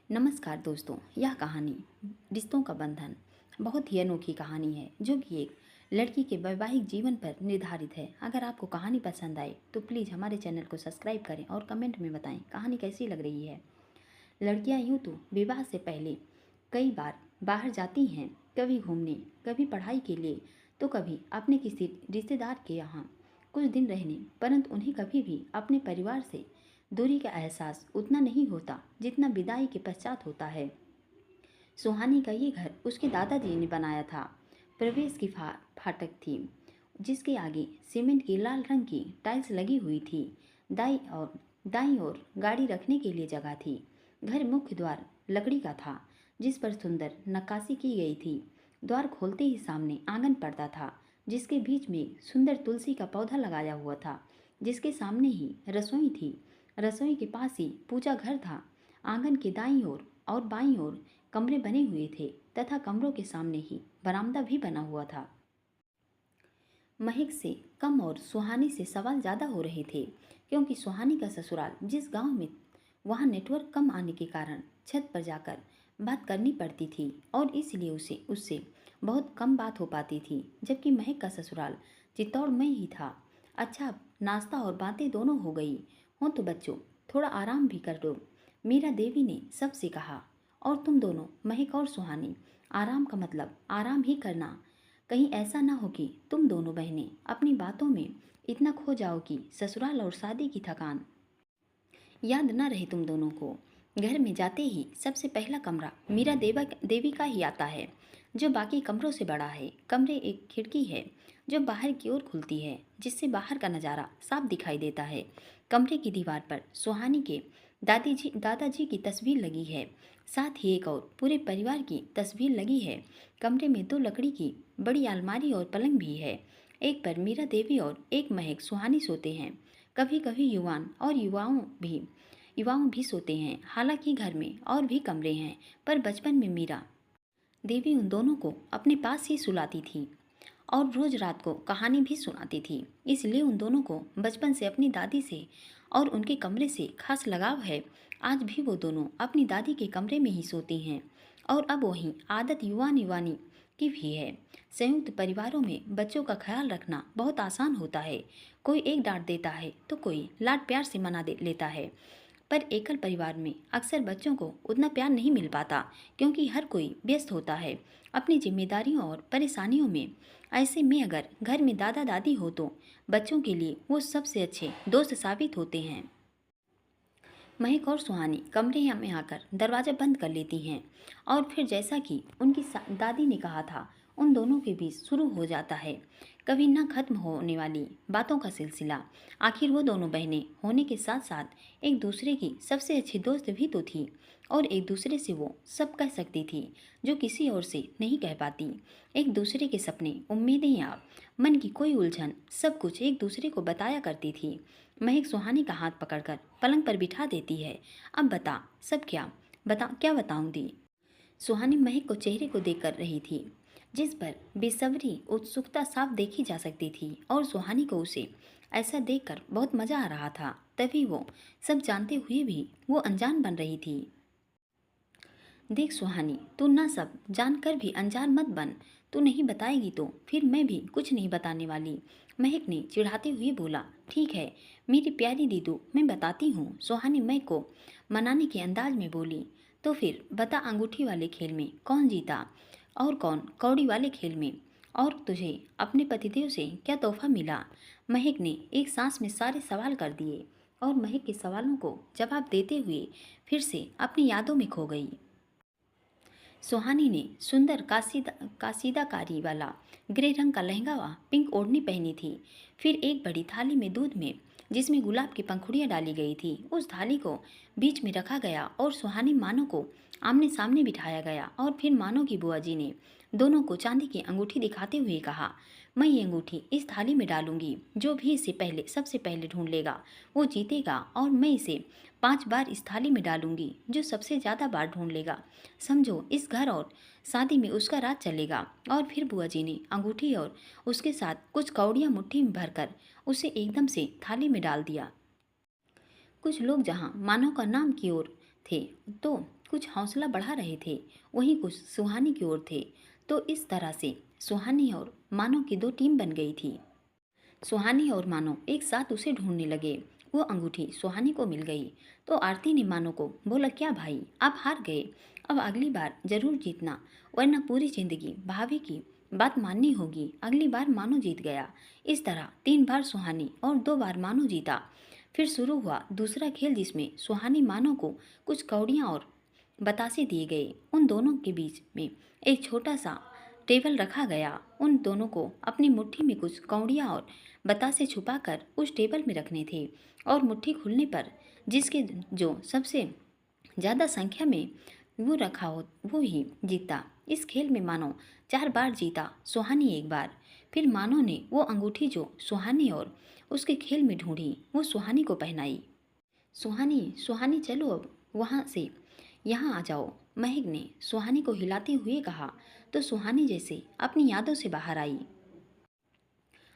नमस्कार दोस्तों, यह कहानी रिश्तों का बंधन बहुत ही अनोखी कहानी है जो कि एक लड़की के वैवाहिक जीवन पर निर्धारित है। अगर आपको कहानी पसंद आए तो प्लीज़ हमारे चैनल को सब्सक्राइब करें और कमेंट में बताएं कहानी कैसी लग रही है। लड़कियां यूँ तो विवाह से पहले कई बार बाहर जाती हैं, कभी घूमने, कभी पढ़ाई के लिए, तो कभी अपने किसी रिश्तेदार के यहाँ कुछ दिन रहने, परंतु उन्हें कभी भी अपने परिवार से दूरी का एहसास उतना नहीं होता जितना विदाई के पश्चात होता है। सुहानी का ये घर उसके दादाजी ने बनाया था। प्रवेश की फाटक थी जिसके आगे सीमेंट की लाल रंग की टाइल्स लगी हुई थी। दाईं ओर गाड़ी रखने के लिए जगह थी। घर मुख्य द्वार लकड़ी का था जिस पर सुंदर नक्काशी की गई थी। द्वार खोलते ही सामने आंगन पड़ता था जिसके बीच में एक सुंदर तुलसी का पौधा लगाया हुआ था, जिसके सामने ही रसोई थी। रसोई के पास ही पूजा घर था। आंगन के दाईं ओर और बाईं ओर कमरे बने हुए थे तथा कमरों के सामने ही बरामदा भी बना हुआ था। महक से कम और सुहानी से सवाल ज़्यादा हो रहे थे क्योंकि सुहानी का ससुराल जिस गांव में, वहां नेटवर्क कम आने के कारण छत पर जाकर बात करनी पड़ती थी और इसलिए उसे उससे बहुत कम बात हो पाती थी, जबकि महक का ससुराल चित्तौड़ में ही था। अच्छा, नाश्ता और बातें दोनों हो गई हो तो बच्चों थोड़ा आराम भी कर लो, मीरा देवी ने सबसे कहा। और तुम दोनों, महक और सुहानी, आराम का मतलब आराम ही करना। कहीं ऐसा ना हो कि तुम दोनों बहनें अपनी बातों में इतना खो जाओ कि ससुराल और शादी की थकान याद न रहे तुम दोनों को। घर में जाते ही सबसे पहला कमरा मीरा देवी का ही आता है, जो बाकी कमरों से बड़ा है। कमरे एक खिड़की है जो बाहर की ओर खुलती है, जिससे बाहर का नज़ारा साफ दिखाई देता है। कमरे की दीवार पर सुहानी के दादाजी की तस्वीर लगी है, साथ ही एक और पूरे परिवार की तस्वीर लगी है। कमरे में दो लकड़ी की बड़ी अलमारी और पलंग भी है। एक पर मीरा देवी और एक महक सुहानी सोते हैं। कभी कभी युवाओं भी सोते हैं। हालांकि घर में और भी कमरे हैं, पर बचपन में मीरा देवी उन दोनों को अपने पास ही सुलाती थी और रोज रात को कहानी भी सुनाती थी। इसलिए उन दोनों को बचपन से अपनी दादी से और उनके कमरे से खास लगाव है। आज भी वो दोनों अपनी दादी के कमरे में ही सोती हैं और अब वही आदत युवान युवानी की भी है। संयुक्त परिवारों में बच्चों का ख्याल रखना बहुत आसान होता है। कोई एक डांट देता है तो कोई लाड प्यार से मना दे लेता है, पर एकल परिवार में अक्सर बच्चों को उतना प्यार नहीं मिल पाता क्योंकि हर कोई व्यस्त होता है अपनी जिम्मेदारियों और परेशानियों में। ऐसे में अगर घर में दादा दादी हो तो बच्चों के लिए वो सबसे अच्छे दोस्त साबित होते हैं। महक और सुहानी कमरे में आकर दरवाज़ा बंद कर लेती हैं और फिर जैसा कि उनकी दादी ने कहा था, उन दोनों के बीच शुरू हो जाता है कभी ना खत्म होने वाली बातों का सिलसिला। आखिर वो दोनों बहनें होने के साथ साथ एक दूसरे की सबसे अच्छी दोस्त भी तो थी और एक दूसरे से वो सब कह सकती थी जो किसी और से नहीं कह पाती। एक दूसरे के सपने, उम्मीदें या मन की कोई उलझन, सब कुछ एक दूसरे को बताया करती थी। महक सुहानी का हाथ पकड़कर पलंग पर बिठा देती है। अब बता, सब क्या बताऊं दी। सुहानी महक को चेहरे को देख कर रही थी जिस पर बेसब्री उत्सुकता साफ देखी जा सकती थी और सुहानी को उसे ऐसा देखकर बहुत मजा आ रहा था। तभी वो सब जानते हुए भी वो अनजान बन रही थी। देख सुहानी, तू ना सब जानकर भी अनजान मत बन। तू नहीं बताएगी तो फिर मैं भी कुछ नहीं बताने वाली, महक ने चिढ़ाते हुए बोला। ठीक है मेरी प्यारी दीदू, मैं बताती हूँ, सुहानी महक को मनाने के अंदाज में बोली। तो फिर बता, अंगूठी वाले खेल में कौन जीता और कौन कौड़ी वाले खेल में, और तुझे अपने पतिदेव से क्या तोहफा मिला। महक ने एक सांस में सारे सवाल कर दिए और महक के सवालों को जवाब देते हुए फिर से अपनी यादों में खो गई। सुहानी ने सुंदर कासीदाकारी वाला ग्रे रंग का लहंगा व पिंक ओढ़नी पहनी थी। फिर एक बड़ी थाली में दूध में जिसमें गुलाब की पंखुड़ियाँ डाली गई थी, उस थाली को बीच में रखा गया और सुहानी मानो को आमने सामने बिठाया गया और फिर मानो की बुआ जी ने दोनों को चांदी की अंगूठी दिखाते हुए कहा, मैं ये अंगूठी इस थाली में डालूंगी, जो भी इसे सबसे पहले ढूंढ लेगा वो जीतेगा, और मैं इसे 5 बार इस थाली में डालूंगी, जो सबसे ज़्यादा बार ढूंढ लेगा, समझो इस घर और शादी में उसका राज चलेगा। और फिर बुआ जी ने अंगूठी और उसके साथ कुछ कौड़ियाँ मुट्ठी में भरकर उसे एकदम से थाली में डाल दिया। कुछ लोग जहाँ मानव का नाम की ओर थे तो कुछ हौसला बढ़ा रहे थे, वहीं कुछ सुहानी की ओर थे। तो इस तरह से सुहानी और मानो की दो टीम बन गई थी। सुहानी और मानो एक साथ उसे ढूंढने लगे। वो अंगूठी सुहानी को मिल गई तो आरती ने मानो को बोला, क्या भाई, आप हार गए, अब अगली बार जरूर जीतना, वरना पूरी जिंदगी भाभी की बात माननी होगी। अगली बार मानो जीत गया। इस तरह 3 बार सुहानी और 2 बार मानो जीता। फिर शुरू हुआ दूसरा खेल, जिसमें सुहानी मानो को कुछ कौड़ियाँ और बतासे दिए गए। उन दोनों के बीच में एक छोटा सा टेबल रखा गया। उन दोनों को अपनी मुट्ठी में कुछ कौड़ियाँ और बतासे छुपाकर उस टेबल में रखने थे, और मुट्ठी खुलने पर जिसके जो सबसे ज़्यादा संख्या में वो रखा हो वो ही जीता। इस खेल में मानो 4 बार जीता, सुहानी 1 बार। फिर मानो ने वो अंगूठी जो सुहानी और उसके खेल में ढूंढी, वो सुहानी को पहनाई। सुहानी, सुहानी, चलो अब वहाँ से यहाँ आ जाओ, महक ने सुहानी को हिलाते हुए कहा। तो सुहानी जैसे अपनी यादों से बाहर आई।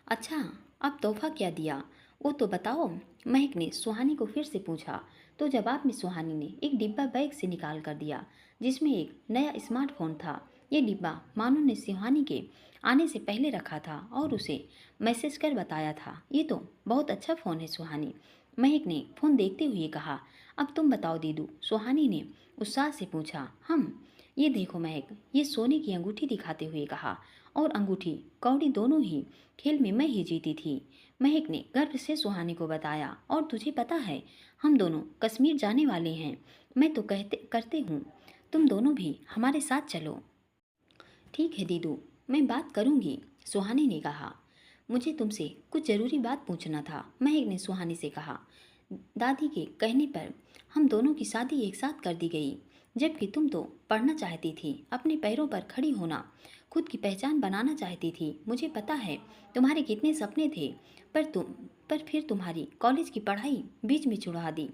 अच्छा, अब तोहफा क्या दिया, वो तो बताओ, महक ने सुहानी को फिर से पूछा। तो जवाब में सुहानी ने एक डिब्बा बैग से निकाल कर दिया, जिसमें एक नया स्मार्टफोन था। ये डिब्बा मानो ने सुहानी के आने से पहले रखा था और उसे मैसेज कर बताया था। ये तो बहुत अच्छा फ़ोन है सुहानी, महक ने फ़ोन देखते हुए कहा। अब तुम बताओ दीदू, सुहानी ने उत्साह से पूछा। हम, ये देखो महक, ये सोने की अंगूठी दिखाते हुए कहा। और अंगूठी कौड़ी दोनों ही खेल में मैं ही जीती थी, महक ने गर्व से सुहानी को बताया। और तुझे पता है, हम दोनों कश्मीर जाने वाले हैं। मैं तो कहते करते हूँ तुम दोनों भी हमारे साथ चलो। ठीक है दीदू, मैं बात करूँगी, सुहानी ने कहा। मुझे तुमसे कुछ ज़रूरी बात पूछना था, महक ने सुहानी से कहा। दादी के कहने पर हम दोनों की शादी एक साथ कर दी गई, जबकि तुम तो पढ़ना चाहती थी, अपने पैरों पर खड़ी होना, खुद की पहचान बनाना चाहती थी। मुझे पता है तुम्हारे कितने सपने थे, पर फिर तुम्हारी कॉलेज की पढ़ाई बीच में छुड़ा दी।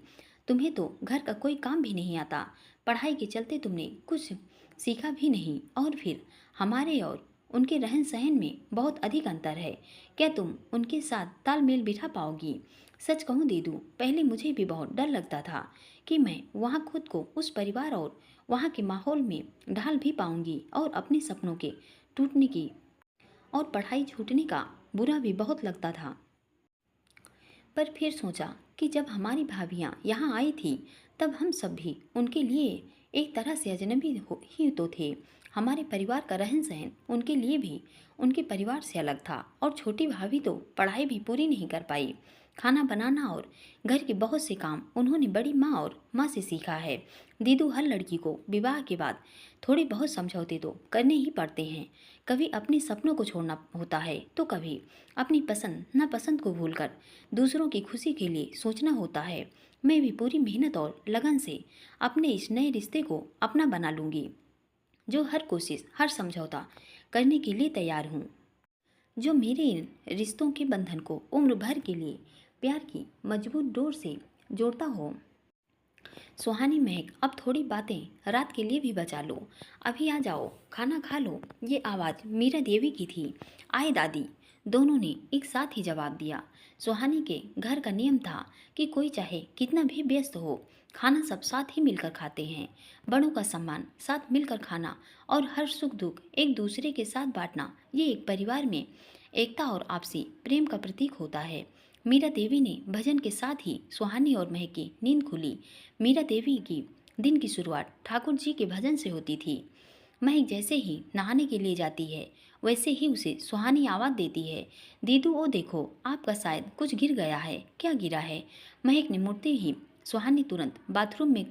तुम्हें तो घर का कोई काम भी नहीं आता, पढ़ाई के चलते तुमने कुछ सीखा भी नहीं, और फिर हमारे और उनके रहन सहन में बहुत अधिक अंतर है। क्या तुम उनके साथ तालमेल बिठा पाओगी? सच कहूँ दीदू, पहले मुझे भी बहुत डर लगता था कि मैं वहाँ खुद को उस परिवार और वहाँ के माहौल में ढाल भी पाऊंगी, और अपने सपनों के टूटने की और पढ़ाई छूटने का बुरा भी बहुत लगता था। पर फिर सोचा कि जब हमारी भाभियाँ यहाँ आई थी, तब हम सब भी उनके लिए एक तरह से अजनबी ही तो थे। हमारे परिवार का रहन सहन उनके लिए भी उनके परिवार से अलग था, और छोटी भाभी तो पढ़ाई भी पूरी नहीं कर पाई। खाना बनाना और घर के बहुत से काम उन्होंने बड़ी माँ और माँ से सीखा है। दीदू, हर लड़की को विवाह के बाद थोड़े बहुत समझौते तो करने ही पड़ते हैं। कभी अपने सपनों को छोड़ना होता है, तो कभी अपनी पसंद नापसंद को भूलकर दूसरों की खुशी के लिए सोचना होता है। मैं भी पूरी मेहनत और लगन से अपने इस नए रिश्ते को अपना बना लूँगी, जो हर कोशिश, हर समझौता करने के लिए तैयार हूँ, जो मेरे इन रिश्तों के बंधन को उम्र भर के लिए प्यार की मजबूत डोर से जोड़ता हो। सुहानी, महक, अब थोड़ी बातें रात के लिए भी बचा लो, अभी आ जाओ, खाना खा लो। ये आवाज़ मीरा देवी की थी। आए दादी, दोनों ने एक साथ ही जवाब दिया। सुहानी के घर का नियम था कि कोई चाहे कितना भी व्यस्त हो, खाना सब साथ ही मिलकर खाते हैं। बड़ों का सम्मान, साथ मिलकर खाना और हर सुख दुख एक दूसरे के साथ बांटना, ये एक परिवार में एकता और आपसी प्रेम का प्रतीक होता है। मीरा देवी ने भजन के साथ ही सुहानी और महक की नींद खुली। मीरा देवी की दिन की शुरुआत ठाकुर जी के भजन से होती थी। महक जैसे ही नहाने के लिए जाती है, वैसे ही उसे सुहानी आवाज़ देती है, दीदू वो देखो, आपका शायद कुछ गिर गया है। क्या गिरा है? महक ने मुड़ते ही सुहानी तुरंत बाथरूम में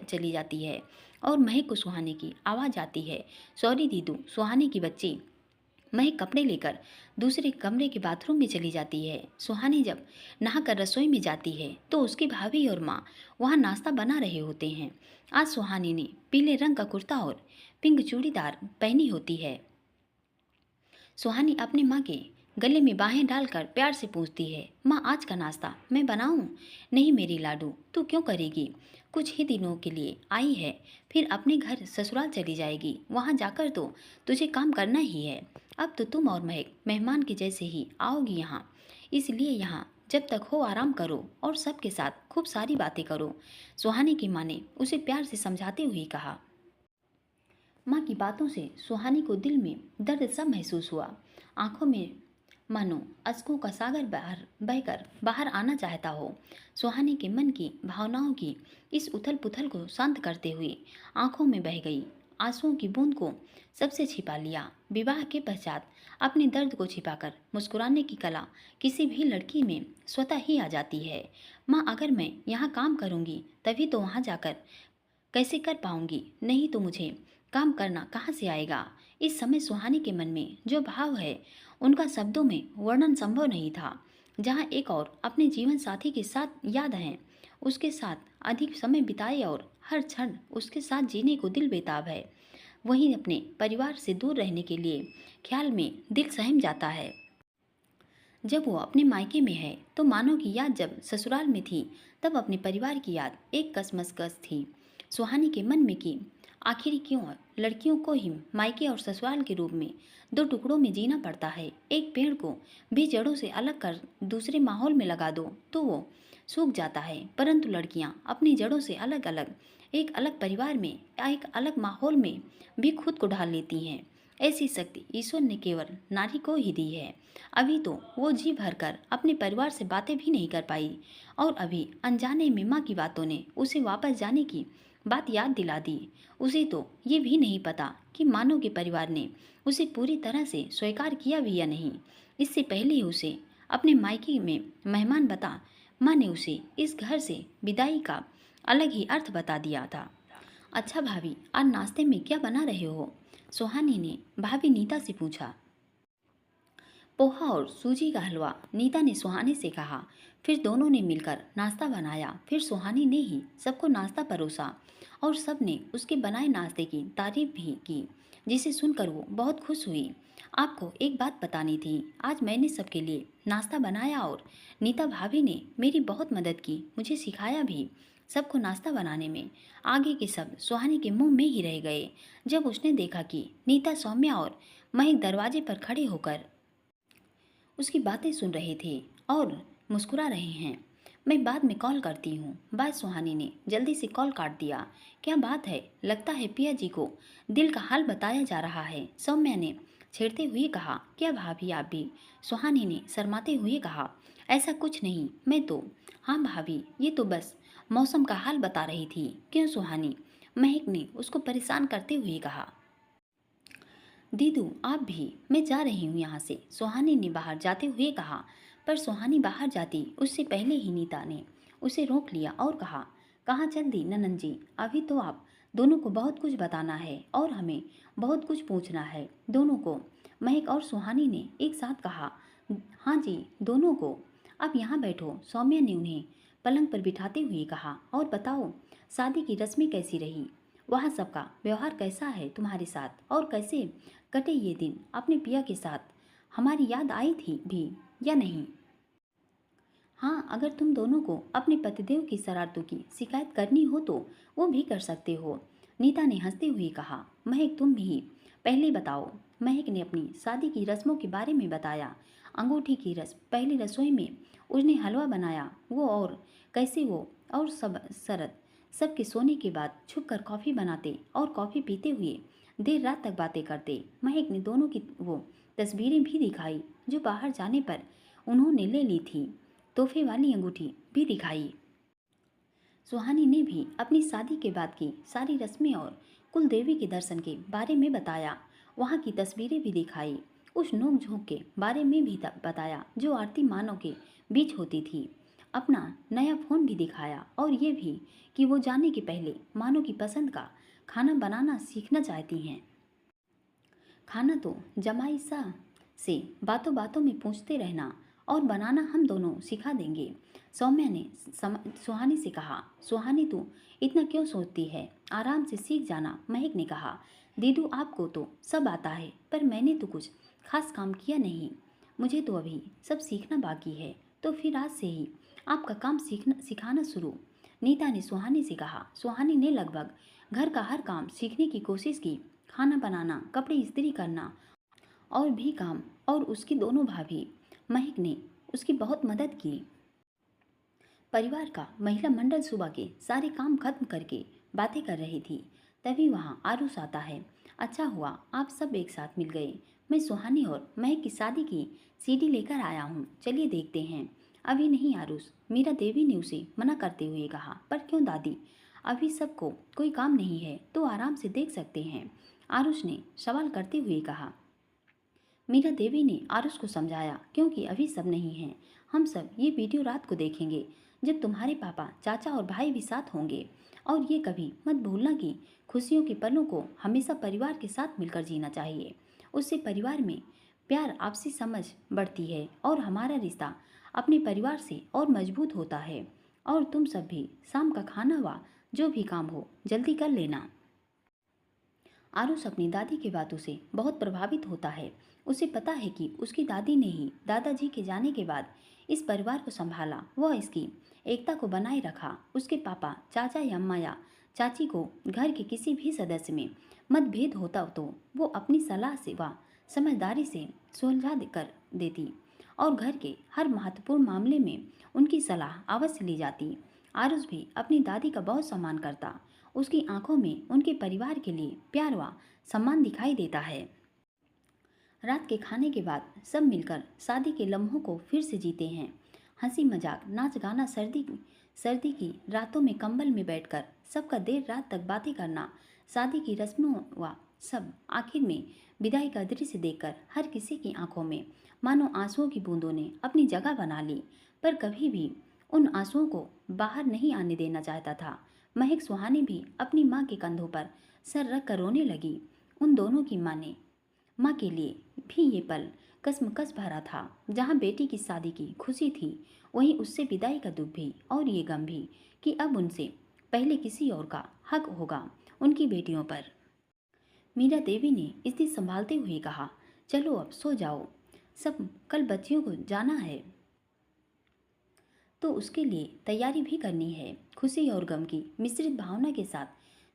चली जाती है, और महक को सुहानी की आवाज़ आती है, सॉरी दीदू। सुहानी की बच्ची महक कपड़े लेकर दूसरे कमरे के बाथरूम में चली जाती है। सुहानी जब नहाकर रसोई में जाती है, तो उसकी भाभी और माँ वहाँ नाश्ता बना रहे होते हैं। आज सुहानी ने पीले रंग का कुर्ता और पिंक चूड़ीदार पहनी होती है। सुहानी अपनी माँ के गले में बाहें डालकर प्यार से पूछती है, माँ, आज का नाश्ता मैं बनाऊं? नहीं मेरी लाडू, तू क्यों करेगी? कुछ ही दिनों के लिए आई है, फिर अपने घर ससुराल चली जाएगी, वहाँ जाकर तो तुझे काम करना ही है। अब तो तुम और महक मेहमान के जैसे ही आओगी यहाँ, इसलिए यहाँ जब तक हो आराम करो और सबके साथ खूब सारी बातें करो। सुहानी की माँ ने उसे प्यार से समझाते हुए कहा। माँ की बातों से सुहानी को दिल में दर्द सा महसूस हुआ। आंखों में मानो अश्कों का सागर बाहर बहकर बाहर आना चाहता हो। सुहानी के मन की भावनाओं की इस उथल पुथल को शांत करते हुए आंखों में बह गई आंसुओं की बूंद को सबसे छिपा लिया। विवाह के पश्चात अपने दर्द को छिपाकर मुस्कुराने की कला किसी भी लड़की में स्वतः ही आ जाती है। माँ, अगर मैं यहाँ काम करूँगी तभी तो वहाँ जाकर कैसे कर पाऊंगी, नहीं तो मुझे काम करना कहाँ से आएगा। इस समय सुहानी के मन में जो भाव है उनका शब्दों में वर्णन संभव नहीं था। जहाँ एक और अपने जीवन साथी के साथ याद है, उसके साथ अधिक समय बिताए और हर क्षण उसके साथ जीने को दिल बेताब है, वहीं अपने परिवार से दूर रहने के लिए ख्याल में दिल सहम जाता है। जब वो अपने मायके में है तो मानो की याद जब ससुराल में थी तब अपने परिवार की याद एक कसमस थी। सुहानी के मन में कि आखिर क्यों लड़कियों को ही मायके और ससुराल के रूप में दो टुकड़ों में जीना पड़ता है। एक पेड़ को भी जड़ों से अलग कर दूसरे माहौल में लगा दो तो वो सूख जाता है, परंतु लड़कियां अपनी जड़ों से अलग अलग एक अलग परिवार में या एक अलग माहौल में भी खुद को ढाल लेती हैं। ऐसी शक्ति ईश्वर ने केवल नारी को ही दी है। अभी तो वो जी भरकर अपने परिवार से बातें भी नहीं कर पाई और अभी अनजाने में माँ की बातों ने उसे वापस जाने की बात याद दिला दी। उसे तो ये भी नहीं पता कि मानो के परिवार ने उसे पूरी तरह से स्वीकार किया भी या नहीं। इससे पहले ही उसे अपने मायके में मेहमान बता माँ ने उसे इस घर से विदाई का अलग ही अर्थ बता दिया था। अच्छा भाभी, आज नाश्ते में क्या बना रहे हो? सुहानी ने भाभी नीता से पूछा। पोहा और सूजी का हलवा, नीता ने सुहानी से कहा। फिर दोनों ने मिलकर नाश्ता बनाया। फिर सुहानी ने ही सबको नाश्ता परोसा और सब ने उसके बनाए नाश्ते की तारीफ भी की, जिसे सुनकर वो बहुत खुश हुई। आपको एक बात बतानी थी, आज मैंने सबके लिए नाश्ता बनाया और नीता भाभी ने मेरी बहुत मदद की, मुझे सिखाया भी सबको नाश्ता बनाने में। आगे के सब सुहानी के मुंह में ही रह गए जब उसने देखा कि नीता, सौम्या और महक दरवाजे पर खड़े होकर उसकी बातें सुन रहे थे और मुस्कुरा रहे हैं। मैं बाद में कॉल करती हूँ, बाय। सुहानी ने जल्दी से कॉल काट दिया। क्या बात है, लगता है पिया जी को दिल का हाल बताया जा रहा है, सौम्या ने छेड़ते हुए कहा। क्या भाभी आप भी? सुहानी ने शर्माते हुए कहा। ऐसा कुछ नहीं, मैं तो। हाँ भाभी, ये तो बस मौसम का हाल बता रही थी। क्यों सुहानी? महक ने उसको परेशान करते हुए कहा। दीदू आप भी, मैं जा रही हूँ यहाँ से, सुहानी ने बाहर जाते हुए कहा। पर सुहानी बाहर जाती उससे पहले ही नीता ने उसे रोक लिया और कहा। कहाँ चल दी ननंद जी? अभी तो आप दोनों को बहुत कुछ बताना है और हमें बहुत कुछ पूछना है, दोनों को, महक और सुहानी ने एक साथ कहा। हाँ जी, दोनों को। अब यहाँ बैठो, सौम्या ने उन्हें पलंग पर बिठाते हुए कहा। और बताओ, शादी की रस्में कैसी रही? वहाँ सबका व्यवहार कैसा है तुम्हारे साथ? और कैसे कटे ये दिन अपने पिया के साथ? हमारी याद आई थी भी या नहीं? हाँ, अगर तुम दोनों को अपने पतिदेव की शरारतों की शिकायत करनी हो तो वो भी कर सकते हो, नीता ने हंसते हुए कहा। महक तुम भी पहले बताओ। महक ने अपनी शादी की रस्मों के बारे में बताया। अंगूठी की रस्म, पहली रसोई में उसने हलवा बनाया वो, और कैसे वो और सब शरत सबके सोने के बाद छुपकर कॉफ़ी बनाते और कॉफ़ी पीते हुए देर रात तक बातें करते। महक ने दोनों की वो तस्वीरें भी दिखाई जो बाहर जाने पर उन्होंने ले ली थी। तोहफे वाली अंगूठी भी दिखाई। सुहानी ने भी अपनी शादी के बाद की सारी रस्में और कुल देवी के दर्शन के बारे में बताया। वहाँ की तस्वीरें भी दिखाई। उस नोक झोंक के बारे में भी बताया जो आरती मानव के बीच होती थी। अपना नया फ़ोन भी दिखाया और ये भी कि वो जाने के पहले मानव की पसंद का खाना बनाना सीखना चाहती हैं। खाना तो जमाई सा से बातों बातों में पूछते रहना और बनाना हम दोनों सिखा देंगे, सौम्या ने सुहानी से कहा। सुहानी तू इतना क्यों सोचती है, आराम से सीख जाना, महक ने कहा। दीदू आपको तो सब आता है पर मैंने तो कुछ खास काम किया नहीं, मुझे तो अभी सब सीखना बाकी है। तो फिर आज से ही आपका काम सिखाना शुरू, नीता ने सुहानी से कहा। सुहानी ने लगभग घर का हर काम सीखने की कोशिश की, खाना बनाना, कपड़े इस्त्री करना और भी काम, और उसकी दोनों भाभी महक ने उसकी बहुत मदद की। परिवार का महिला मंडल सुबह के सारे काम खत्म करके बातें कर रही थी। तभी वहाँ आरुष आता है। अच्छा हुआ आप सब एक साथ मिल गए। मैं सुहानी और महक की शादी की सीडी लेकर आया हूँ, चलिए देखते हैं। अभी नहीं आरुष, मीरा देवी ने उसे मना करते हुए कहा। पर क्यों दादी? अभी सबको कोई काम नहीं है तो आराम से देख सकते हैं, आरुष ने सवाल करते हुए कहा। मीरा देवी ने आरुष को समझाया, क्योंकि अभी सब नहीं हैं। हम सब ये वीडियो रात को देखेंगे जब तुम्हारे पापा, चाचा और भाई भी साथ होंगे। और ये कभी मत भूलना कि खुशियों के पलों को हमेशा परिवार के साथ मिलकर जीना चाहिए। उससे परिवार में प्यार, आपसी समझ बढ़ती है और हमारा रिश्ता अपने परिवार से और मजबूत होता है। और तुम सब भी शाम का खाना व जो भी काम हो जल्दी कर लेना। आरुष अपनी दादी की बातों से बहुत प्रभावित होता है। उसे पता है कि उसकी दादी ने ही दादाजी के जाने के बाद इस परिवार को संभाला, वह इसकी एकता को बनाए रखा। उसके पापा, चाचा या अम्मा या चाची को घर के किसी भी सदस्य में मतभेद होता तो वो अपनी सलाह से व समझदारी से सुलझा कर देती और घर के हर महत्वपूर्ण मामले में उनकी सलाह अवश्य ली जाती। आरुष भी अपनी दादी का बहुत सम्मान करता। उसकी आंखों में उनके परिवार के लिए प्यार व सम्मान दिखाई देता है। रात के खाने के बाद सब मिलकर शादी के लम्हों को फिर से जीते हैं। हंसी मजाक, नाच गाना, सर्दी की रातों में कंबल में बैठकर सबका देर रात तक बातें करना, शादी की रस्मों व सब आखिर में विदाई का दृश्य देखकर हर किसी की आंखों में मानो आंसुओं की बूंदों ने अपनी जगह बना ली। पर कभी भी उन आंसुओं को बाहर नहीं आने देना चाहता था। महक सुहानी भी अपनी माँ के कंधों पर सर रख कर रोने लगी। उन दोनों की माँ के लिए भी ये पल कसमकस भरा था। जहाँ बेटी की शादी की खुशी थी, वहीं उससे विदाई का दुख भी और ये गम भी कि अब उनसे पहले किसी और का हक होगा उनकी बेटियों पर। मीरा देवी ने स्थिति संभालते हुए कहा, चलो अब सो जाओ, सब कल बच्चियों को जाना है तो उसके लिए तैयारी भी करनी है। खुशी और गम की मिश्रित भावना के साथ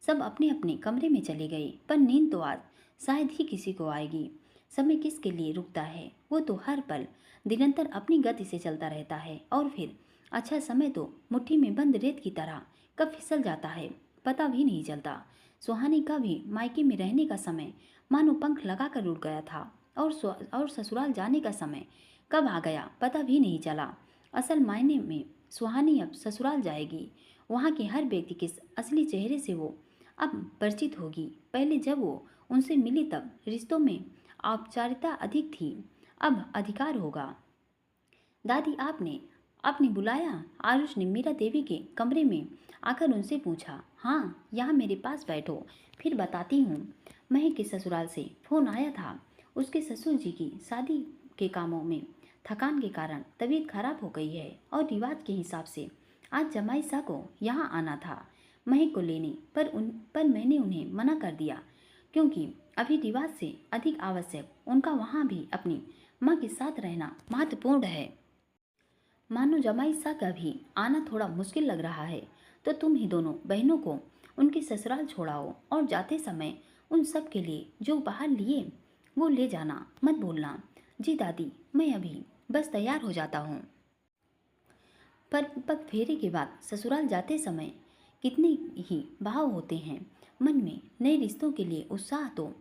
सब अपने अपने कमरे में चले गए। पर नींद तो आज शायद ही किसी को आएगी। समय किसके लिए रुकता है? वो तो हर पल निरंतर अपनी गति से चलता रहता है और फिर अच्छा समय तो मुट्ठी में बंद रेत की तरह कब फिसल जाता है पता भी नहीं चलता। सुहानी का भी मायके में रहने का समय मानो पंख लगाकर उड़ गया था और ससुराल जाने का समय कब आ गया पता भी नहीं चला। असल मायने में सुहानी अब ससुराल जाएगी। वहाँ के हर व्यक्ति के असली चेहरे से वो अब परिचित होगी। पहले जब वो उनसे मिली तब रिश्तों में औपचारिकता अधिक थी, अब अधिकार होगा। दादी आपने बुलाया? आरुष ने मीरा देवी के कमरे में आकर उनसे पूछा। हाँ, यहाँ मेरे पास बैठो, फिर बताती हूँ। महक के ससुराल से फोन आया था। उसके ससुर जी की शादी के कामों में थकान के कारण तबीयत खराब हो गई है और रिवाज के हिसाब से आज जमाई साह को यहाँ आना था महक को लेने, पर मैंने उन्हें मना कर दिया क्योंकि अभी रिवाज से अधिक आवश्यक उनका वहाँ भी अपनी माँ के साथ रहना महत्वपूर्ण है। मानो जमाई साह का भी आना थोड़ा मुश्किल लग रहा है तो तुम ही दोनों बहनों को उनके ससुराल छोड़ाओ और जाते समय उन सब के लिए जो उपहार लिए वो ले जाना, मत भूलना। जी दादी, मैं अभी बस तैयार हो जाता हूँ। पर पग फेरे के बाद ससुराल जाते समय कितने ही भाव होते हैं। मन में नए रिश्तों के लिए उत्साह तो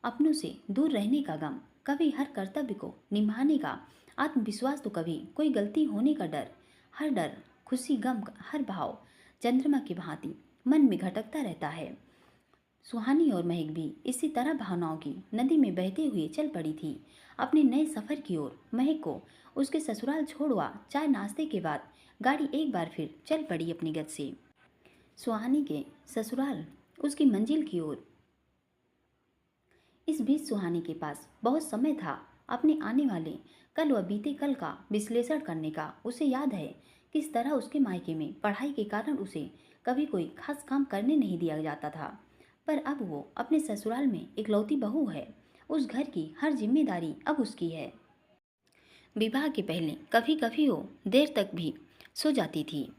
अपनों से दूर रहने का गम, कभी हर कर्तव्य को निभाने का आत्मविश्वास तो कभी कोई गलती होने का डर। हर डर, खुशी, गम, हर भाव चंद्रमा की भांति मन में घटकता रहता है। सुहानी और महक भी इसी तरह भावनाओं की नदी में बहते हुए चल पड़ी थी अपने नए सफ़र की ओर। महक को उसके ससुराल छोड़वा चाय नाश्ते के बाद गाड़ी एक बार फिर चल पड़ी अपनी गति से सुहानी के ससुराल, उसकी मंजिल की ओर। इस बीच सुहानी के पास बहुत समय था अपने आने वाले कल व बीते कल का विश्लेषण करने का। उसे याद है किस तरह उसके मायके में पढ़ाई के कारण उसे कभी कोई खास काम करने नहीं दिया जाता था, पर अब वो अपने ससुराल में इकलौती बहू है। उस घर की हर जिम्मेदारी अब उसकी है। विवाह के पहले कभी कभी वो देर तक भी सो जाती थी,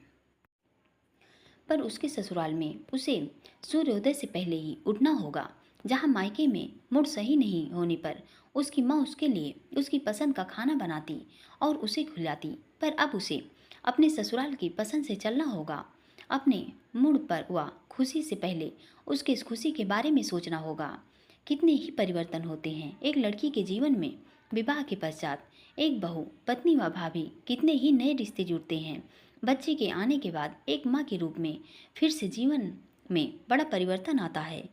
पर उसके ससुराल में उसे सूर्योदय से पहले ही उठना होगा। जहाँ मायके में मूड सही नहीं होने पर उसकी माँ उसके लिए उसकी पसंद का खाना बनाती और उसे खिलाती, पर अब उसे अपने ससुराल की पसंद से चलना होगा। अपने मूड पर व खुशी से पहले उसकी इस खुशी के बारे में सोचना होगा। कितने ही परिवर्तन होते हैं एक लड़की के जीवन में। विवाह के पश्चात एक बहू, पत्नी व भाभी, कितने ही नए रिश्ते जुड़ते हैं। बच्चे के आने के बाद एक माँ के रूप में फिर से जीवन में बड़ा परिवर्तन आता है।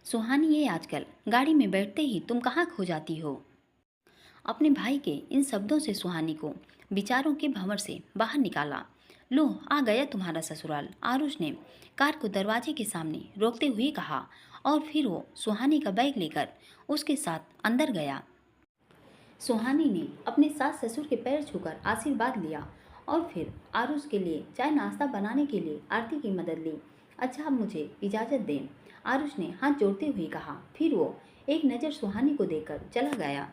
सुहानी, ये आजकल गाड़ी में बैठते ही तुम कहाँ खो जाती हो? अपने भाई के इन शब्दों से सुहानी को विचारों के भंवर से बाहर निकाला। लो, आ गया तुम्हारा ससुराल, आरुष ने कार को दरवाजे के सामने रोकते हुए कहा, और फिर वो सुहानी का बैग लेकर उसके साथ अंदर गया। सुहानी ने अपने सास ससुर के पैर छूकर आशीर्वाद लिया और फिर आरुष के लिए चाय नाश्ता बनाने के लिए आरती की मदद ली। अच्छा, अब मुझे इजाज़त दें, आरुष ने हाथ जोड़ते हुए कहा। फिर वो एक नज़र सुहानी को देकर चला गया।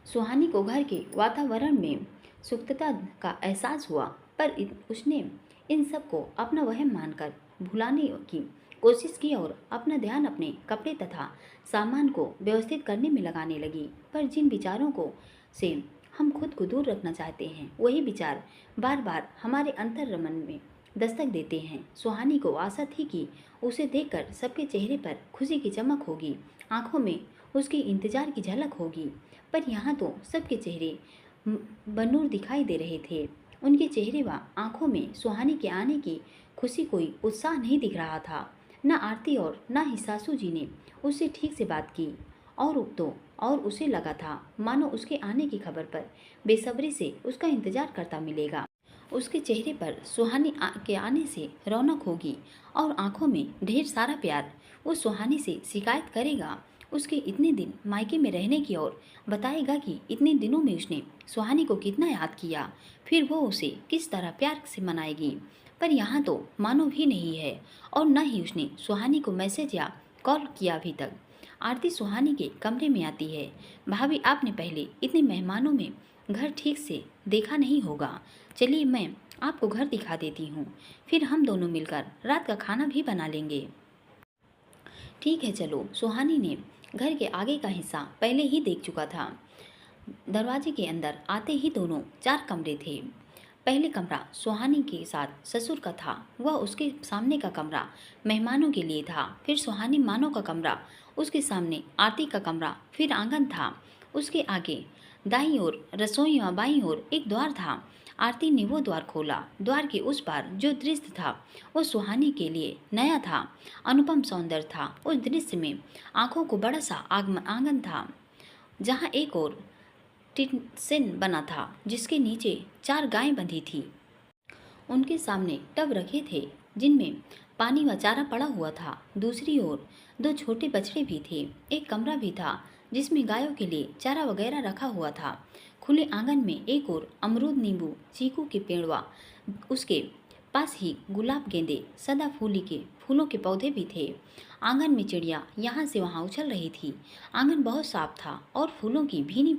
सुहानी को घर के वातावरण में सुखता का एहसास हुआ, पर उसने इन सब को अपना वहम मानकर भुलाने की कोशिश की और अपना ध्यान अपने कपड़े तथा सामान को व्यवस्थित करने में लगाने लगी। पर जिन विचारों को से हम खुद को दूर रखना चाहते हैं, वही विचार बार बार हमारे अंतर्मन में दस्तक देते हैं। सुहानी को आशा थी कि उसे देखकर सबके चेहरे पर खुशी की चमक होगी, आंखों में उसके इंतजार की झलक होगी, पर यहाँ तो सबके चेहरे बनूर दिखाई दे रहे थे। उनके चेहरे व आंखों में सुहानी के आने की खुशी कोई उत्साह नहीं दिख रहा था। न आरती और न ही सासू जी ने उससे ठीक से बात की, और उसे लगा था मानो उसके आने की खबर पर बेसब्री से उसका इंतजार करता मिलेगा। उसके चेहरे पर सुहानी के आने से रौनक होगी और आंखों में ढेर सारा प्यार। वो सुहानी से शिकायत करेगा उसके इतने दिन मायके में रहने की और बताएगा कि इतने दिनों में उसने सुहानी को कितना याद किया। फिर वो उसे किस तरह प्यार से मनाएगी। पर यहाँ तो मानो भी नहीं है और न ही उसने सुहानी को मैसेज या कॉल किया अभी तक। आरती सुहानी के कमरे में आती है। भाभी, आपने पहले इतने मेहमानों में घर ठीक से देखा नहीं होगा। चलिए, मैं आपको घर दिखा देती हूँ, फिर हम दोनों मिलकर रात का खाना भी बना लेंगे। ठीक है, चलो। सुहानी ने घर के आगे का हिस्सा पहले ही देख चुका था। दरवाजे के अंदर आते ही दोनों 4 कमरे थे। पहले कमरा सुहानी के साथ ससुर का था, वह उसके सामने का कमरा मेहमानों के लिए था। फिर सुहानी मानो का कमरा, उसके सामने आरती का कमरा, फिर आंगन था, उसके आगे दाईं ओर रसोई व बाईं ओर एक द्वार था। आरती ने वो द्वार खोला। द्वार के उस पार जो दृश्य था वो सुहानी के लिए नया था, अनुपम सौंदर्य था। उस दृश्य में आंखों को बड़ा सा आंगन था, जहाँ एक और टिन बना था जिसके नीचे 4 गायें बंधी थी। उनके सामने टब रखे थे जिनमें पानी व चारा पड़ा हुआ था। दूसरी ओर 2 छोटे बछड़े भी थे। एक कमरा भी था जिसमें गायों के लिए चारा वगैरह रखा हुआ था। खुले आंगन में एक और अमरूद, नींबू, चीकू के पेड़ व उसके पास ही गुलाब, गेंदे, सदाफूली के फूलों के पौधे भी थे। आंगन में चिड़िया यहाँ से वहाँ उछल रही थी। आंगन बहुत साफ था और फूलों की भीनी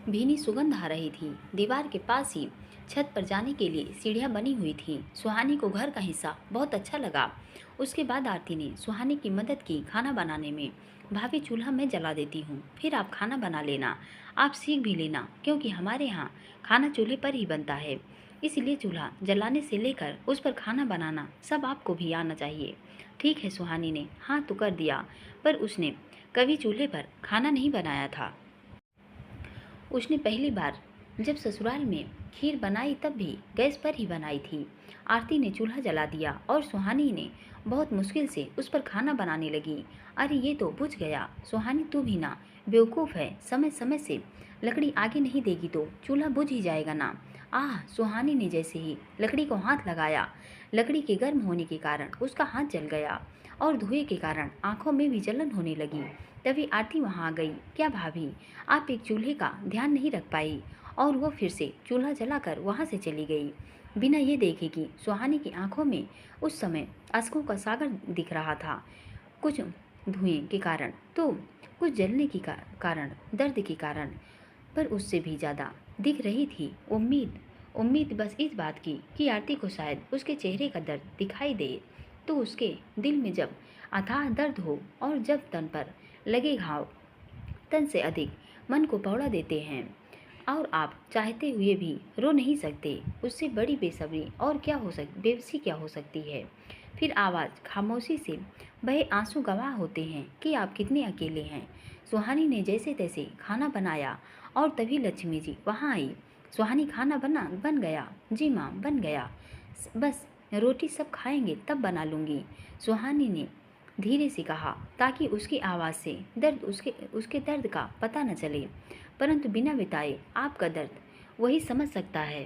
भीनी सुगंध आ रही थी। दीवार के पास ही छत पर जाने के लिए सीढ़ियाँ बनी हुई थी। सुहानी को घर का हिस्सा बहुत अच्छा लगा। उसके बाद आरती ने सुहानी की मदद की खाना बनाने में। भाभी, चूल्हा मैं जला देती हूँ, फिर आप खाना बना लेना। आप सीख भी लेना, क्योंकि हमारे यहाँ खाना चूल्हे पर ही बनता है, इसलिए चूल्हा जलाने से लेकर उस पर खाना बनाना सब आपको भी आना चाहिए। ठीक है, सुहानी ने हाँ तो कर दिया, पर उसने कभी चूल्हे पर खाना नहीं बनाया था। उसने पहली बार जब ससुराल में खीर बनाई तब भी गैस पर ही बनाई थी। आरती ने चूल्हा जला दिया और सुहानी ने बहुत मुश्किल से उस पर खाना बनाने लगी। अरे ये तो बुझ गया। सुहानी, तू भी ना बेवकूफ़ है, समय समय से लकड़ी आगे नहीं देगी तो चूल्हा बुझ ही जाएगा ना। आह! सुहानी ने जैसे ही लकड़ी को हाथ लगाया, लकड़ी के गर्म होने के कारण उसका हाथ जल गया और धुएं के कारण आंखों में भी जलन होने लगी। तभी आरती वहाँ आ गई। क्या भाभी, आप एक चूल्हे का ध्यान नहीं रख पाई? और वो फिर से चूल्हा जलाकर वहाँ से चली गई, बिना ये देखे कि सुहानी की आंखों में उस समय आंसुओं का सागर दिख रहा था। कुछ धुएं के कारण तो कुछ जलने के कारण, दर्द के कारण, पर उससे भी ज़्यादा दिख रही थी उम्मीद बस इस बात की कि आरती को शायद उसके चेहरे का दर्द दिखाई दे, तो उसके दिल में जब अथाह दर्द हो और जब तन पर लगे घाव तन से अधिक मन को पौड़ा देते हैं। और आप चाहते हुए भी रो नहीं सकते। उससे बड़ी बेसब्री और बेबसी क्या हो सकती है। फिर आवाज़ खामोशी से बहे आंसू गवाह होते हैं कि आप कितने अकेले हैं। सुहानी ने जैसे तैसे खाना बनाया और तभी लक्ष्मी जी वहाँ आई। सुहानी, खाना बन गया। जी माँ, बन गया। बस रोटी सब खाएंगे तब बना लूँगी, सुहानी ने धीरे से कहा, ताकि उसकी आवाज़ से उसके दर्द का पता न चले। परंतु बिना बताए आपका दर्द वही समझ सकता है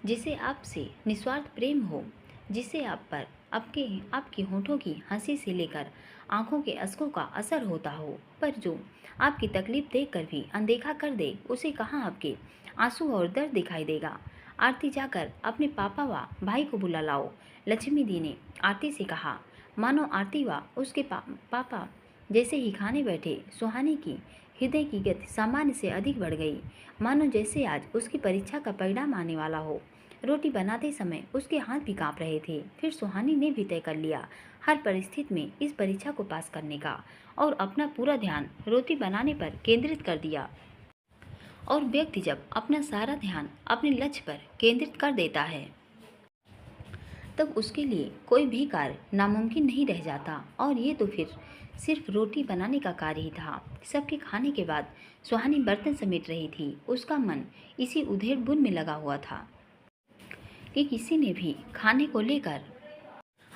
जिसे आपसे निस्वार्थ प्रेम हो, जिसे आप पर आपके होठों की हंसी से लेकर आंखों के अश्कों का असर होता हो, पर जो आपकी तकलीफ देखकर भी अनदेखा कर दे, उसे कहाँ आपके आंसू और दर्द दिखाई देगा। आरती, जाकर अपने पापा व भाई को बुला लाओ, लक्ष्मी दी ने आरती से कहा। मानो आरती व उसके पापा जैसे ही खाने बैठे, सुहानी की हृदय की गति सामान्य से अधिक बढ़ गई, मानो जैसे आज उसकी परीक्षा का परिणाम आने वाला हो। रोटी बनाते समय उसके हाथ भी कांप रहे थे। फिर सुहानी ने भी तय कर लिया हर परिस्थिति में इस परीक्षा को पास करने का, और अपना पूरा ध्यान रोटी बनाने पर केंद्रित कर दिया। और व्यक्ति जब अपना सारा ध्यान अपने लक्ष्य पर केंद्रित कर देता है, तब उसके लिए कोई भी कार्य नामुमकिन नहीं रह जाता। और ये तो फिर सिर्फ रोटी बनाने का कार्य ही था। सबके खाने के बाद सुहानी बर्तन समेट रही थी। उसका मन इसी उधेड़-बुन में लगा हुआ था कि किसी ने भी खाने को लेकर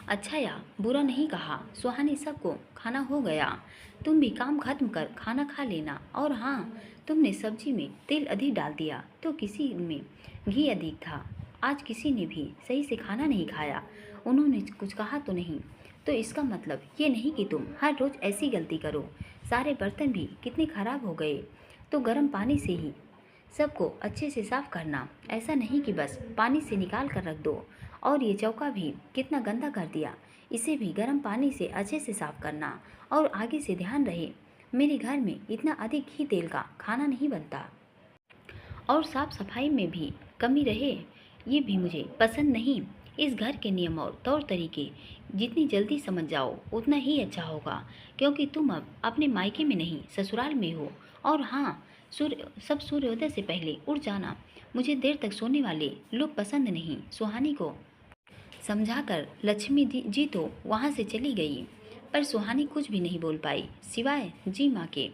अच्छा या बुरा नहीं कहा। सुहानी, सबको खाना हो गया, तुम भी काम खत्म कर खाना खा लेना। और हाँ, तुमने सब्जी में तेल अधिक डाल दिया तो किसी में घी अधिक था। आज किसी ने भी सही से खाना नहीं खाया, उन्होंने कुछ कहा तो नहीं, तो इसका मतलब ये नहीं कि तुम हर रोज़ ऐसी गलती करो। सारे बर्तन भी कितने खराब हो गए, तो गर्म पानी से ही सबको अच्छे से साफ करना, ऐसा नहीं कि बस पानी से निकाल कर रख दो। और ये चौका भी कितना गंदा कर दिया, इसे भी गर्म पानी से अच्छे से साफ करना। और आगे से ध्यान रहे, मेरे घर में इतना अधिक घी तेल का खाना नहीं बनता, और साफ सफाई में भी कमी रहे, ये भी मुझे पसंद नहीं। इस घर के नियम और तौर तरीके जितनी जल्दी समझ जाओ उतना ही अच्छा होगा, क्योंकि तुम अब अपने मायके में नहीं ससुराल में हो। और हाँ, सूर्योदय से पहले उठ जाना, मुझे देर तक सोने वाले लोग पसंद नहीं। सुहानी को समझाकर लक्ष्मी जी तो वहाँ से चली गई, पर सुहानी कुछ भी नहीं बोल पाई सिवाय जी माँ के,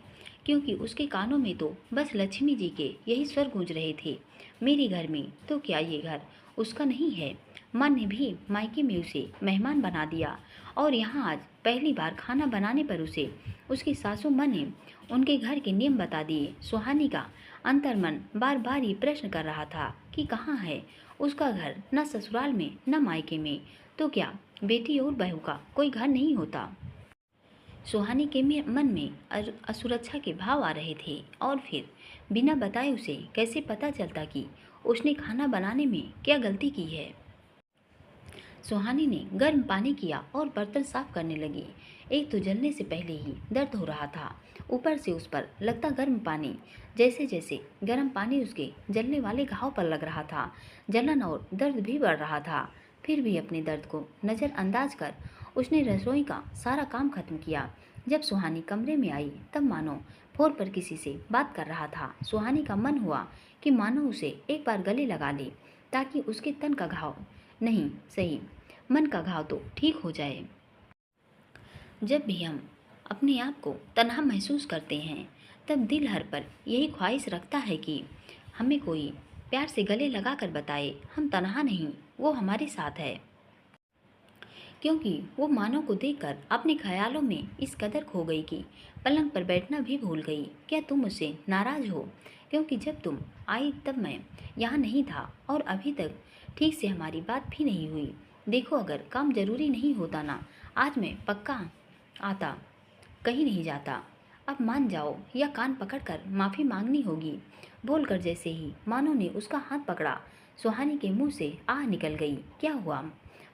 क्योंकि उसके कानों में तो बस लक्ष्मी जी के यही स्वर गूंज रहे थे। मेरे घर में तो क्या ये घर उसका नहीं है? माँ ने भी मायके में उसे मेहमान बना दिया, और यहाँ आज पहली बार खाना बनाने पर उसे उसकी सासू माँ ने उनके घर के नियम बता दिए। सुहानी का अंतर्मन बार बार ये प्रश्न कर रहा था कि कहाँ है उसका घर, न ससुराल में न मायके में, तो क्या बेटी और बहू का कोई घर नहीं होता? सुहानी के मन में असुरक्षा के भाव आ रहे थे। और फिर बिना बताए उसे कैसे पता चलता कि उसने खाना बनाने में क्या गलती की है। सुहानी ने गर्म पानी किया और बर्तन साफ करने लगी। एक तो जलने से पहले ही दर्द हो रहा था, ऊपर से उस पर लगता गर्म पानी। जैसे जैसे गर्म पानी उसके जलने वाले घाव पर लग रहा था, जलन और दर्द भी बढ़ रहा था। फिर भी अपने दर्द को नज़रअंदाज कर उसने रसोई का सारा काम खत्म किया। जब सुहानी कमरे में आई तब मानो फोन पर किसी से बात कर रहा था। सुहानी का मन हुआ कि मानो उसे एक बार गले लगा ले, ताकि उसके तन का घाव नहीं सही, मन का घाव तो ठीक हो जाए। जब भी हम अपने आप को तन्हा महसूस करते हैं, तब दिल हर पर यही ख्वाहिश रखता है कि हमें कोई प्यार से गले लगा कर बताए हम तन्हा नहीं, वो हमारे साथ है। क्योंकि वो मानो को देखकर अपने ख्यालों में इस कदर खो गई कि पलंग पर बैठना भी भूल गई। क्या तुम मुझसे नाराज़ हो? क्योंकि जब तुम आई तब मैं यहाँ नहीं था, और अभी तक ठीक से हमारी बात भी नहीं हुई। देखो, अगर काम जरूरी नहीं होता ना, आज मैं पक्का आता, कहीं नहीं जाता। अब मान जाओ या कान पकड़कर माफ़ी मांगनी होगी। बोलकर जैसे ही मानव ने उसका हाथ पकड़ा, सुहानी के मुंह से आह निकल गई। क्या हुआ?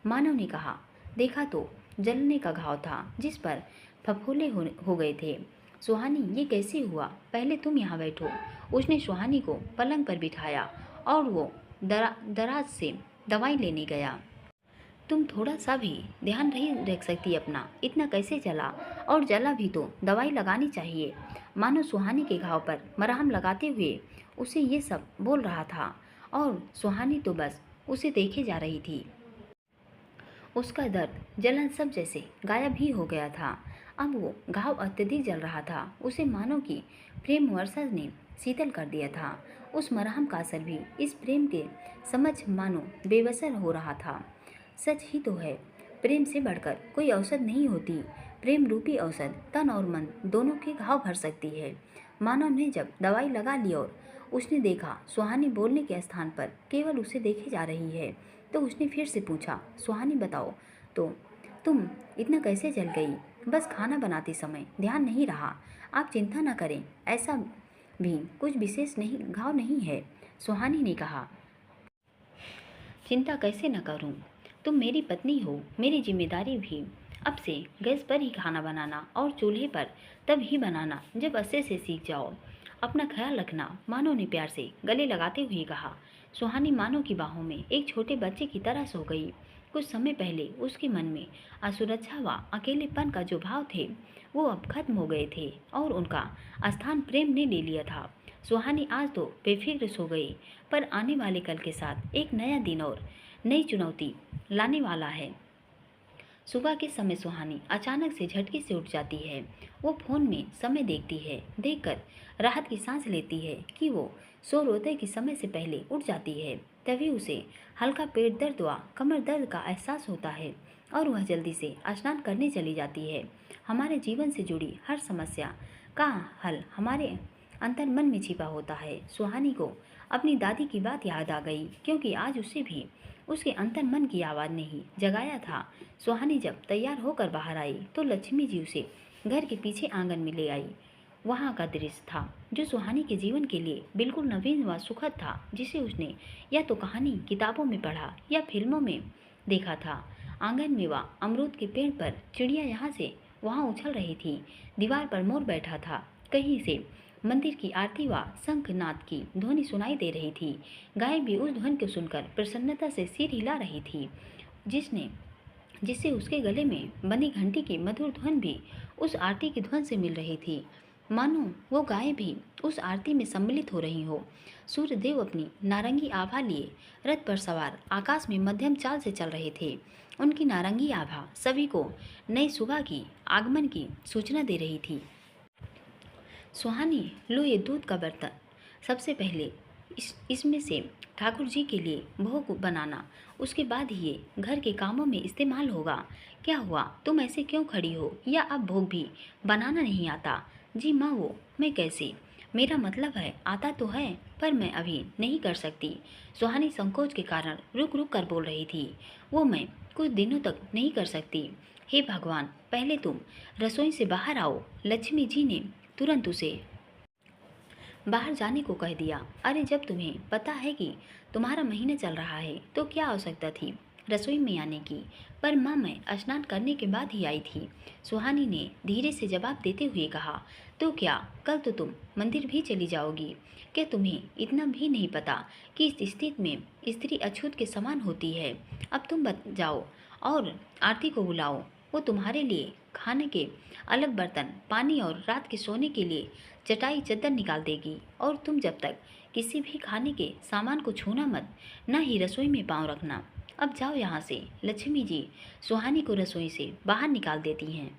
मानव ने कहा। देखा तो जलने का घाव था जिस पर फफोले हो गए थे। सुहानी, ये कैसे हुआ? पहले तुम यहाँ बैठो। उसने सुहानी को पलंग पर बिठाया और वो दराज से दवाई लेने गया। तुम थोड़ा सा भी ध्यान नहीं रख सकती अपना? इतना कैसे जला? और जला भी तो दवाई लगानी चाहिए। मानो सुहानी के घाव पर मरहम लगाते हुए उसे ये सब बोल रहा था और सुहानी तो बस उसे देखे जा रही थी। उसका दर्द जलन सब जैसे गायब ही हो गया था। अब वो घाव अत्यधिक जल रहा था। उसे मानो कि प्रेम वर्षा ने शीतल कर दिया था। उस मरहम का असर भी इस प्रेम के समझ मानो बेवसर हो रहा था। सच ही तो है, प्रेम से बढ़कर कोई औषध नहीं होती। प्रेम रूपी औषध तन और मन दोनों के घाव भर सकती है। मानव ने जब दवाई लगा ली और उसने देखा सुहानी बोलने के स्थान पर केवल उसे देखे जा रही है, तो उसने फिर से पूछा, सुहानी बताओ तो, तुम इतना कैसे जल गई? बस खाना बनाते समय ध्यान नहीं रहा। आप चिंता न करें, ऐसा भी कुछ विशेष नहीं घाव नहीं है। सुहानी ने कहा, चिंता कैसे न करूं? तुम मेरी पत्नी हो। मेरी जिम्मेदारी भी अब से गैस पर ही खाना बनाना और चूल्हे पर तब ही बनाना जब अच्छे से सीख जाओ। अपना ख्याल रखना, मानो ने प्यार से गले लगाते हुए कहा। सुहानी मानो की बाहों में एक छोटे बच्चे की तरह सो गई। कुछ समय पहले उसके मन में असुरक्षा व अकेलेपन का जो भाव थे वो अब खत्म हो गए थे और उनका स्थान प्रेम ने ले लिया था। सुहानी आज तो बेफिक्र सो गई, पर आने वाले कल के साथ एक नया दिन और नई चुनौती लाने वाला है। सुबह के समय सुहानी अचानक से झटके से उठ जाती है। वो फोन में समय देखती है। देखकर राहत की सांस लेती है कि वो सूर्योदय के समय से पहले उठ जाती है। तभी उसे हल्का पेट दर्द व कमर दर्द का एहसास होता है और वह जल्दी से स्नान करने चली जाती है। हमारे जीवन से जुड़ी हर समस्या का हल हमारे अंतर मन में छिपा होता है। सुहानी को अपनी दादी की बात याद आ गई, क्योंकि आज उसे भी उसके अंतर मन की आवाज़ ने ही जगाया था। सुहानी जब तैयार होकर बाहर आई तो लक्ष्मी जी उसे घर के पीछे आंगन में ले आई। वहाँ का दृश्य था जो सुहानी के जीवन के लिए बिल्कुल नवीन व सुखद था, जिसे उसने या तो कहानी किताबों में पढ़ा या फिल्मों में देखा था। आंगन में वह अमरूद के पेड़ पर चिड़िया यहाँ से वहाँ उछल रही थी। दीवार पर मोर बैठा था। कहीं से मंदिर की आरती व शंखनाद की ध्वनि सुनाई दे रही थी। गाय भी उस ध्वनि को सुनकर प्रसन्नता से सिर हिला रही थी, जिससे उसके गले में बंधी घंटी की मधुर ध्वनि भी उस आरती की ध्वनि से मिल रही थी। मानो वो गाय भी उस आरती में सम्मिलित हो रही हो। सूर्यदेव अपनी नारंगी आभा लिए रथ पर सवार आकाश में मध्यम चाल से चल रहे थे। उनकी नारंगी आभा सभी को नई सुबह की आगमन की सूचना दे रही थी। सुहानी, लो ये दूध का बर्तन। सबसे पहले इसमें से ठाकुर जी के लिए भोग बनाना, उसके बाद ही ये घर के कामों में इस्तेमाल होगा। क्या हुआ, तुम ऐसे क्यों खड़ी हो? या अब भोग भी बनाना नहीं आता? जी माँ, वो मैं कैसे? मेरा मतलब है आता तो है, पर मैं अभी नहीं कर सकती। सुहानी संकोच के कारण रुक रुक कर बोल रही थी। वो मैं कुछ दिनों तक नहीं कर सकती। हे भगवान, पहले तुम रसोई से बाहर आओ। लक्ष्मी जी ने तुरंत उसे बाहर जाने को कह दिया। अरे, जब तुम्हें पता है कि तुम्हारा महीना चल रहा है तो क्या आवश्यकता थी रसोई में आने की? पर माँ, मैं स्नान करने के बाद ही आई थी। सुहानी ने धीरे से जवाब देते हुए कहा। तो क्या कल तो तुम मंदिर भी चली जाओगी? क्या तुम्हें इतना भी नहीं पता कि इस स्थिति में स्त्री अछूत के समान होती है? अब तुम जाओ और आरती को बुलाओ। वो तुम्हारे लिए खाने के अलग बर्तन, पानी और रात के सोने के लिए चटाई चद्दर निकाल देगी। और तुम जब तक किसी भी खाने के सामान को छूना मत, ना ही रसोई में पाँव रखना। अब जाओ यहाँ से। लक्ष्मी जी सुहानी को रसोई से बाहर निकाल देती हैं।